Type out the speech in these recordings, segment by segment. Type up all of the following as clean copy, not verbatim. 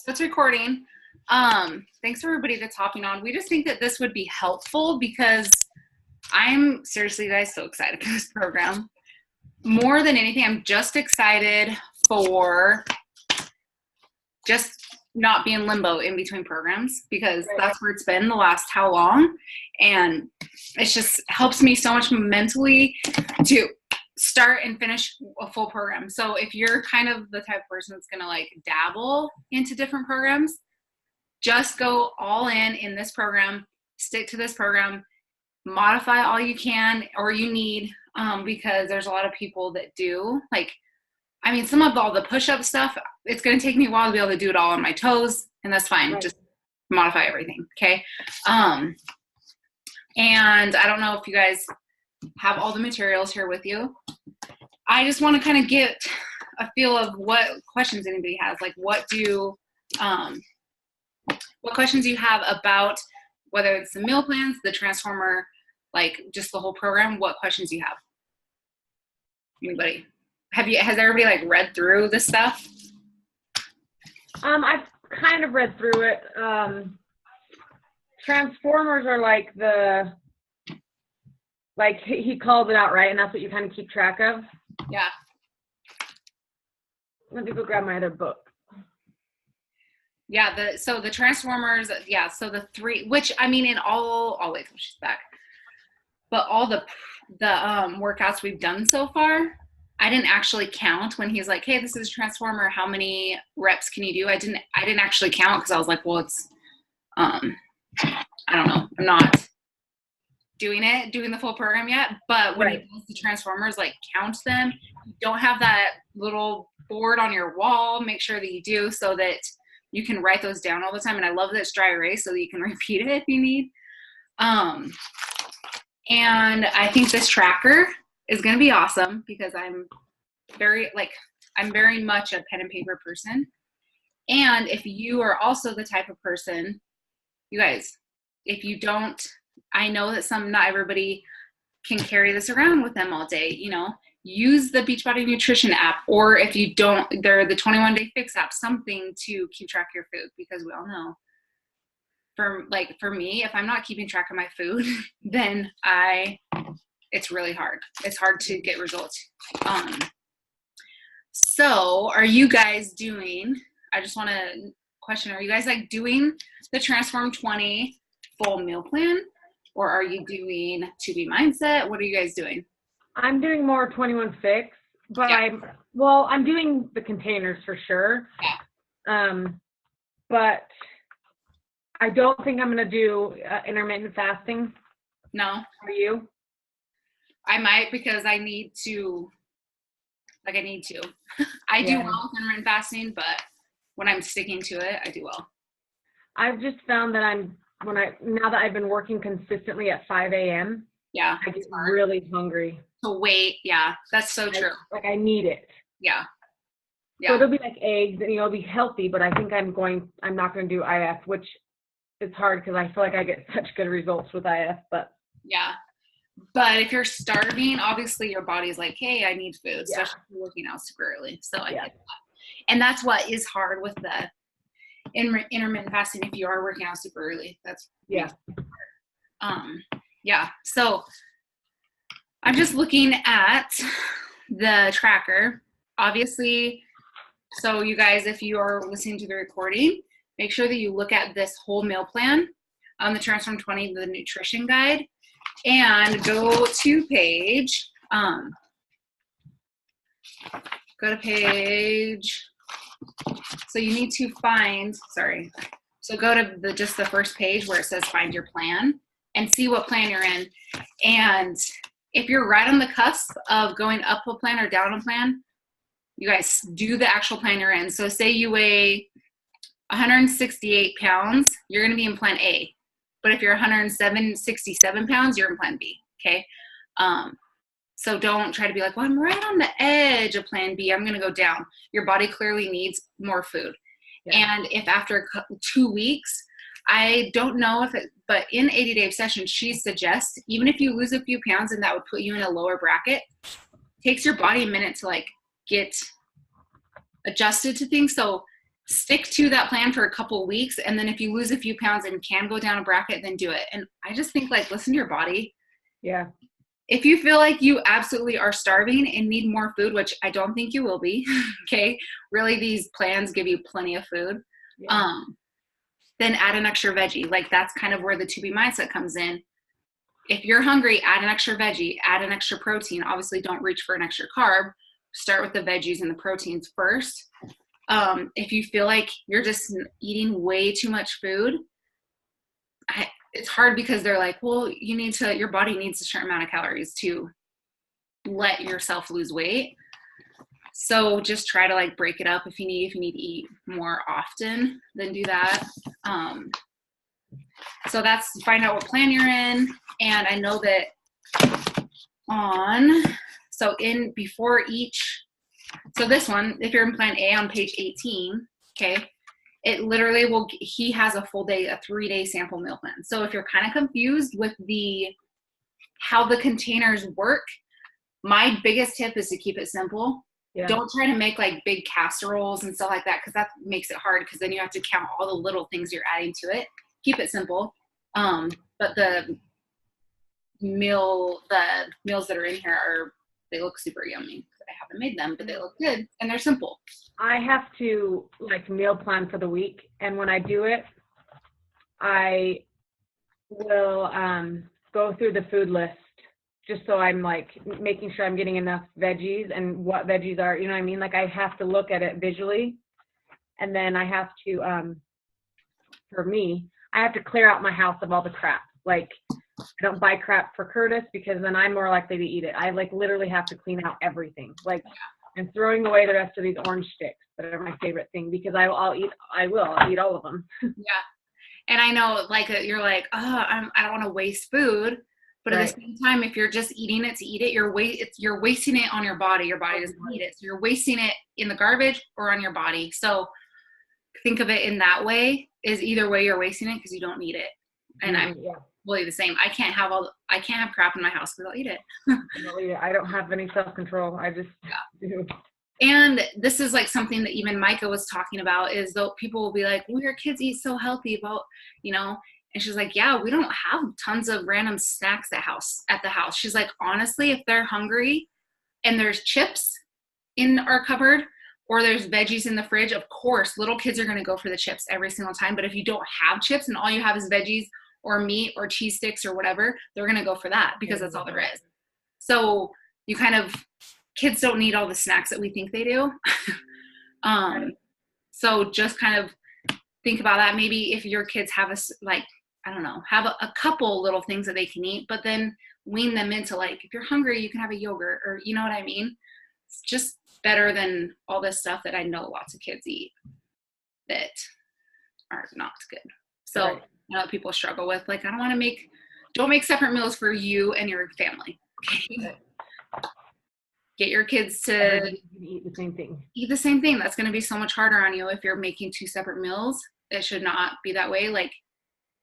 It's recording. Thanks for everybody that's hopping on. We just think that this would be helpful because I'm seriously, guys, so excited for this program. More than anything, I'm just excited for just not be in limbo in between programs because that's where it's been the last how long. And it just helps me so much mentally to start and finish a full program. So if you're kind of the type of person that's going to like dabble into different programs, just go all in this program, stick to this program, modify all you can or you need, because there's a lot of people that do like, I mean, some of all the push-up stuff, it's going to take me a while to be able to do it all on my toes, and that's fine. Right. Just modify everything. Okay. And I don't know if you guys have all the materials here with you. I just want to kind of get a feel of what questions anybody has. Like what questions you have about whether it's the meal plans, the transformer, like just the whole program, what questions you have? Anybody? Has everybody like read through this stuff? I've kind of read through it. Transformers are like he called it out, right? And that's what you kind of keep track of? Yeah. Let me go grab my other book. Yeah, so the Transformers, yeah, so the three, which I mean in all, oh wait, she's back. But all the workouts we've done so far, I didn't actually count when he's like, hey, this is a Transformer, how many reps can you do? I didn't actually count because I was like, well, it's, I don't know, I'm not doing the full program yet, but when he does the Transformers, like count them. You don't have that little board on your wall, make sure that you do so that you can write those down all the time. And I love that it's dry erase so that you can repeat it if you need. And I think this tracker is going to be awesome because I'm very much a pen and paper person. And if you are also the type of person, you guys, if you don't, I know that not everybody can carry this around with them all day, use the Beachbody Nutrition app, or if you don't, they're the 21-day fix app, something to keep track of your food, because we all know for me, if I'm not keeping track of my food, then it's really hard. It's hard to get results. So are you guys doing, I just want to question, are you guys like doing the Transform 20 full meal plan, or are you doing 2B mindset? What are you guys doing? I'm doing more 21 fix, but yeah. I'm doing the containers for sure. Yeah. But I don't think I'm going to do intermittent fasting. No. Are you? I might because I need to. I do well with intermittent fasting, but when I'm sticking to it, I do well. I've just found that now that I've been working consistently at 5 a.m., yeah, I get really hungry. To wait, yeah, that's so true. Like I need it. Yeah. So it'll be like eggs, and it'll be healthy, but I think I'm not going to do IF, which is hard because I feel like I get such good results with IF, but. Yeah. But if you're starving, obviously your body's like, hey, I need food, especially if you're working out super early. So I get that. And that's what is hard with the intermittent fasting if you are working out super early. That's yeah. So I'm just looking at the tracker. Obviously, so you guys, if you are listening to the recording, make sure that you look at this whole meal plan on the Transform 20, the nutrition guide, and go to page, so you need to find, so go to just the first page where it says find your plan and see what plan you're in. And if you're right on the cusp of going up a plan or down a plan, you guys do the actual plan you're in. So say you weigh 168 pounds, you're going to be in plan A. But if you're 167 pounds, you're in plan B, okay? So don't try to be like, well, I'm right on the edge of plan B, I'm going to go down. Your body clearly needs more food. Yeah. And if after 2 weeks, I don't know but in 80-day session, she suggests, even if you lose a few pounds and that would put you in a lower bracket, takes your body a minute to like get adjusted to things. So stick to that plan for a couple of weeks. And then if you lose a few pounds and can go down a bracket, then do it. And I just think like, listen to your body. Yeah. If you feel like you absolutely are starving and need more food, which I don't think you will be, okay, really these plans give you plenty of food, then add an extra veggie. Like that's kind of where the to be mindset comes in. If you're hungry, add an extra veggie, add an extra protein. Obviously don't reach for an extra carb. Start with the veggies and the proteins first. If you feel like you're just eating way too much food, it's hard because they're like, well, your body needs a certain amount of calories to let yourself lose weight. So just try to like break it up. If you need to eat more often, then do that. So that's find out what plan you're in. And I know that before each, so this one, if you're in plan A on page 18, okay, it literally he has a full day, a 3-day sample meal plan. So if you're kind of confused with how the containers work, my biggest tip is to keep it simple. Yeah. Don't try to make like big casseroles and stuff like that, because that makes it hard, because then you have to count all the little things you're adding to it. Keep it simple. But the meals that are in here they look super yummy. I haven't made them, but they look good and they're simple. I have to like meal plan for the week, and when I do it, I will go through the food list just so I'm like making sure I'm getting enough veggies and what veggies are, you know what I mean? Like I have to look at it visually, and then I have to, for me, I have to clear out my house of all the crap. Like I don't buy crap for Curtis, because then I'm more likely to eat it. I like literally have to clean out everything. Like I'm throwing away the rest of these orange sticks that are my favorite thing, because I'll eat all of them. Yeah. And I know like you're like, I don't want to waste food. But at the same time, if you're just eating it to eat it, you're wasting it on your body. Your body doesn't need it. So you're wasting it in the garbage or on your body. So think of it in that way, is either way you're wasting it because you don't need it. And I'm really the same. I can't have crap in my house because I'll eat it. I don't have any self-control. I just do. And this is like something that even Micah was talking about, is though people will be like, well, your kids eat so healthy, but and she's like, yeah, we don't have tons of random snacks at the house. She's like, honestly, if they're hungry and there's chips in our cupboard or there's veggies in the fridge, of course, little kids are going to go for the chips every single time. But if you don't have chips and all you have is veggies or meat or cheese sticks or whatever, they're going to go for that because that's all there is. So kids don't need all the snacks that we think they do. So just kind of think about that. Maybe if your kids have have a couple little things that they can eat, but then wean them into like, if you're hungry, you can have a yogurt, or you know what I mean? It's just better than all this stuff that I know lots of kids eat that are not good. So people struggle with, like, don't make separate meals for you and your family. Okay? Get your kids to eat the same thing. Eat the same thing. That's going to be so much harder on you if you're making 2 separate meals. It should not be that way. Like,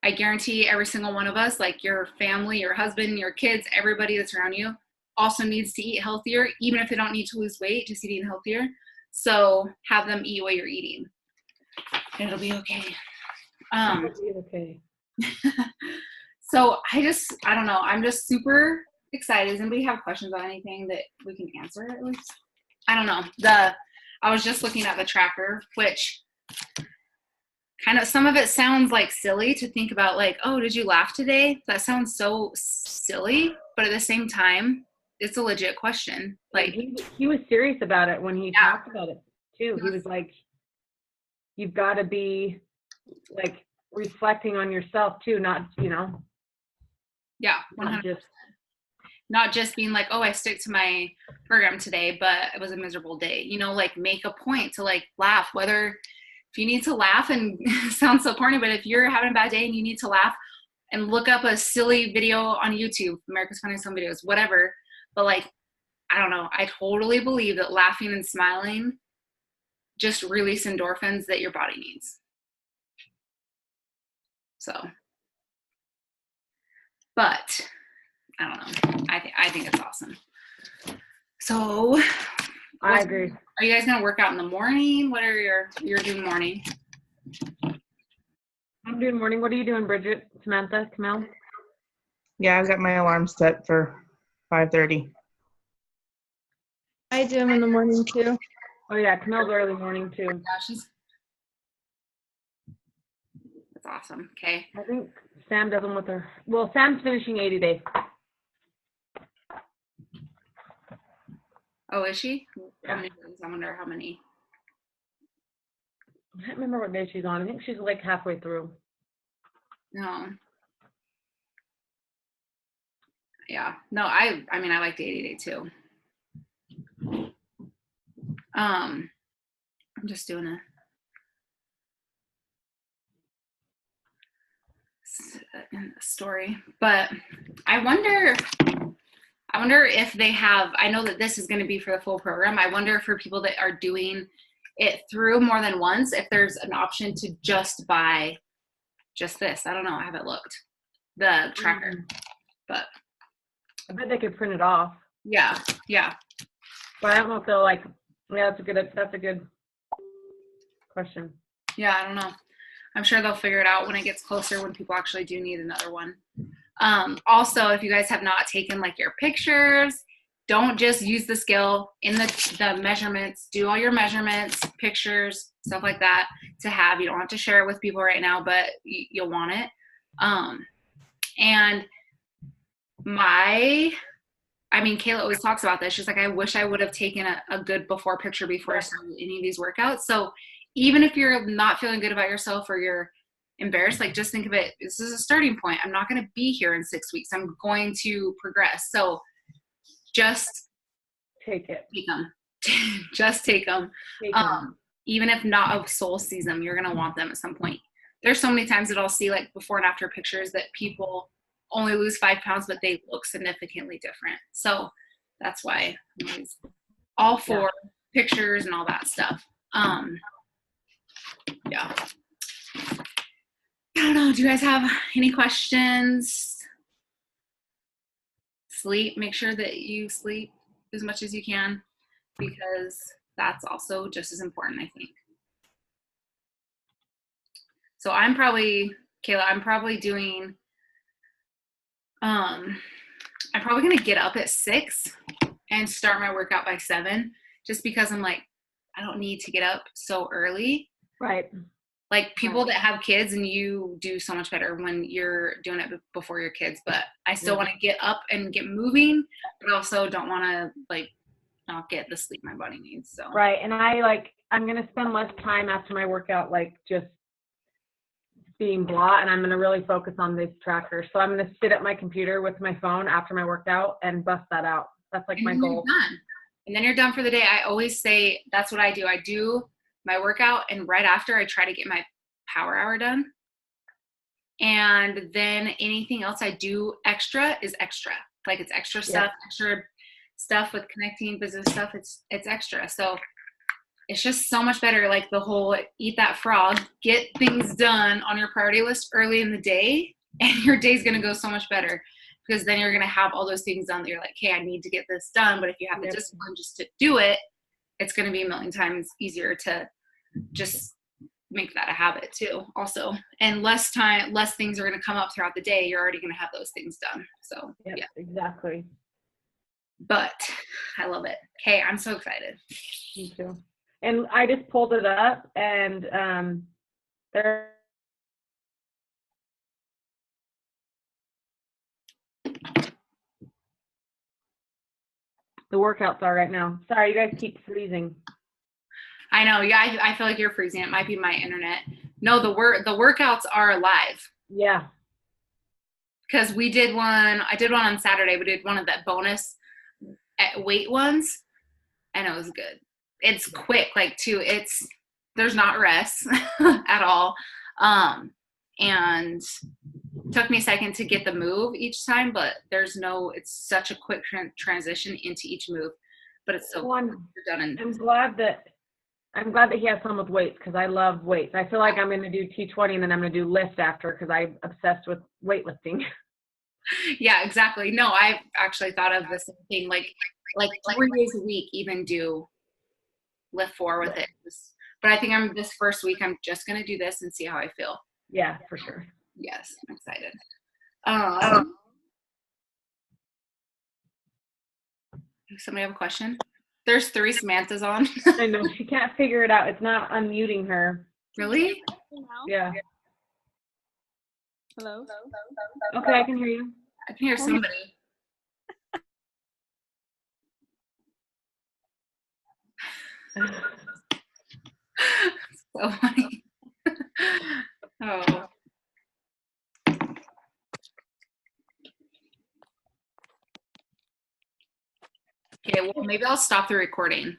I guarantee every single one of us, like your family, your husband, your kids, everybody that's around you also needs to eat healthier, even if they don't need to lose weight, just eating healthier. So have them eat what you're eating. It'll be okay. It'll be okay. So I don't know. I'm just super excited. Does anybody have questions on anything that we can answer at least? I don't know. I was just looking at the tracker, which kind of, some of it sounds like silly to think about, like, oh, did you laugh today? That sounds so silly, but at the same time, it's a legit question. Like, he was serious about it when he talked about it too. He was like, you've got to be like reflecting on yourself too, not, Yeah, 100%. Not just being like, oh, I stick to my program today, but it was a miserable day. Like, make a point to like laugh, whether if you need to laugh, and sounds so corny, but if you're having a bad day and you need to laugh, and look up a silly video on YouTube, America's Funniest Home Videos, whatever. But like, I don't know. I totally believe that laughing and smiling just release endorphins that your body needs. So, but I don't know. I think it's awesome. So I agree. Are you guys gonna work out in the morning? What are you're doing morning? I'm doing morning. What are you doing, Bridget, Samantha, Camille? Yeah, I've got my alarm set for 5:30. I do them in the morning too. Oh yeah, Camille's early morning too. Yeah, that's awesome. Okay. I think Sam does them with her. Well, Sam's finishing 80 days. Oh, is she? Yeah. How many days? I wonder how many. I can't remember what day she's on. I think she's like halfway through. No. Yeah. No, I mean I like the 80 day too. I'm just doing a story, but I wonder if they have, I know that this is going to be for the full program. I wonder for people that are doing it through more than once, if there's an option to just buy just this. I don't know. I haven't looked the tracker, but I bet they could print it off. Yeah. But I don't know if they'll like. Yeah, that's a good question. Yeah, I don't know. I'm sure they'll figure it out when it gets closer, when people actually do need another one. Also, if you guys have not taken like your pictures, don't just use the scale in the measurements. Do all your measurements, pictures, stuff like that to have. You don't have to share it with people right now, but you'll want it. And Kayla always talks about this. She's like, I wish I would have taken a good before picture before I started any of these workouts. So even if you're not feeling good about yourself or you're embarrassed, like just think of it, this is a starting point. I'm not going to be here in 6 weeks. I'm going to progress. So just take them. Just take them. Even if not a soul sees them, you're going to want them at some point. There's so many times that I'll see like before and after pictures that people only lose 5 pounds, but they look significantly different. So that's why I'm always all for pictures and all that stuff. Yeah. I don't know. Do you guys have any questions? Sleep. Make sure that you sleep as much as you can, because that's also just as important, I think. So Kayla, I'm probably going to get up at 6 and start my workout by 7, just because I'm like, I don't need to get up so early. Right. Like people that have kids, and you do so much better when you're doing it before your kids, but I still want to get up and get moving, but also don't want to like not get the sleep my body needs. So right. And I'm going to spend less time after my workout, like just being blah, and I'm going to really focus on this tracker. So I'm going to sit at my computer with my phone after my workout and bust that out. That's like my goal. And then you're done for the day. I always say that's what I do. I do my workout, and right after I try to get my power hour done. And then anything else I do extra is extra. Like it's extra stuff with connecting business stuff. It's extra. So it's just so much better. Like the whole eat that frog, get things done on your priority list early in the day, and your day's going to go so much better, because then you're going to have all those things done that you're like, hey, I need to get this done. But if you have the discipline just to do it, it's going to be a million times easier to just make that a habit too also. And less things are going to come up throughout the day. You're already going to have those things done. So yeah, exactly. But I love it. Okay, I'm so excited. Me too. And I just pulled it up, and there. The workouts are right now. Sorry, you guys keep freezing. I know. Yeah, I feel like you're freezing. It might be my internet. No, the workouts are live. Yeah. Because I did one on Saturday. We did one of that bonus weight ones, and it was good. It's quick, like too. There's not rest at all, and took me a second to get the move each time, but it's such a quick transition into each move, but it's so done. I'm glad that he has some with weights, because I love weights. I feel like I'm going to do T20 and then I'm going to do lift after, because I'm obsessed with weightlifting. Yeah, exactly. No, I've actually thought of the same thing, like 3 days a week, even do lift 4 with it. But I think this first week, I'm just going to do this and see how I feel. Yeah, for sure. Yes, I'm excited. Somebody have a question? There's 3 Samanthas on. I know, she can't figure it out. It's not unmuting her. Really? Yeah. Hello? Okay, I can hear you. I can hear somebody. So funny. Oh. Okay, well, maybe I'll stop the recording.